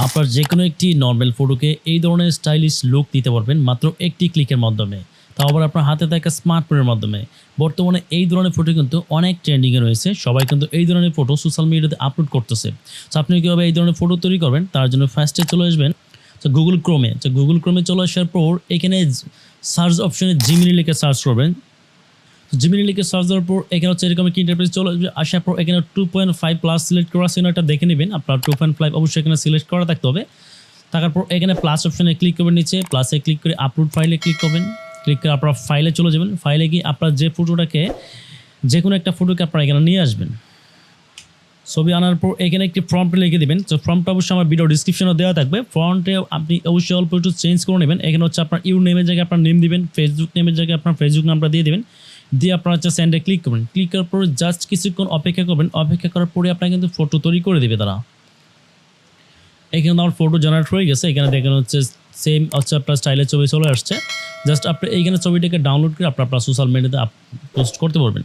আপনার যে কোনো একটি নর্মাল ফটোকে এই ধরনের স্টাইলিশ লুক দিতে পারবেন মাত্র একটি ক্লিকের মাধ্যমে, তাও আবার আপনার হাতে থাকা স্মার্টফোনের মাধ্যমে। বর্তমানে এই ধরনের ফটো কিন্তু অনেক ট্রেন্ডিংয়ে রয়েছে, সবাই কিন্তু এই ধরনের ফটো সোশ্যাল মিডিয়াতে আপলোড করতেছে। তো আপনি কীভাবে এই ধরনের ফটো তৈরি করবেন তার জন্য ফার্স্টে চলে আসবেন তো গুগল ক্রোমে চলে আসার পর এখানে সার্চ অপশনে জিমিনি লিখে সার্চ করবেন। জিমিনি লিখে সার্চ দেওয়ার পর এখানে হচ্ছে এরকম একটি ইন্টারফেস চলে আসবে। আসার পর এখানে 2.5 প্লাস সিলেক্ট করা আছে, এটা দেখে নেবেন। আপনার 2.5 অবশ্যই এখানে সিলেক্ট করা থাকতে হবে। থাকার পর এখানে প্লাস অপশনে ক্লিক করবেন, নিচে প্লাসে ক্লিক করে আপলোড ফাইলে ক্লিক করবেন। ক্লিক করে আপনার ফাইলে চলে যাবেন। ফাইলে গিয়ে আপনার যে ফটোটাকে যে কোনো একটা ফটোকে আপনারা এখানে নিয়ে আসবেন। ছবি আনার পর এখানে একটি ফর্মটা লিখে দেবেন। তো ফর্মটা অবশ্যই আমার ভিডিও ডিসক্রিপশনে দেওয়া থাকবে। ফর্মটে আপনি অবশ্যই অল্প একটু চেঞ্জ করে নেবেন। এখানে হচ্ছে আপনার ইউর নেমের জায়গায় আপনার নেম দিবেন, ফেসবুক নেমের জায়গায় আপনার ফেসবুক নামটা দিয়ে দেবেন। দিয়ে আপনার হচ্ছে সেন্ডে ক্লিক করবেন। ক্লিক করার পর জাস্ট কিছুক্ষণ অপেক্ষা করবেন। অপেক্ষা করার পরে আপনার কিন্তু ফটো তৈরি করে দেবে তারা। এখানে আমার ফটো জেনারেট হয়ে গেছে। এখানে দেখেন হচ্ছে সেম হচ্ছে আপনার স্টাইলের ছবি চলে আসছে। জাস্ট আপনি এইখানে ছবিটাকে ডাউনলোড করে আপনার সোশ্যাল মিডিয়াতে পোস্ট করতে পারবেন।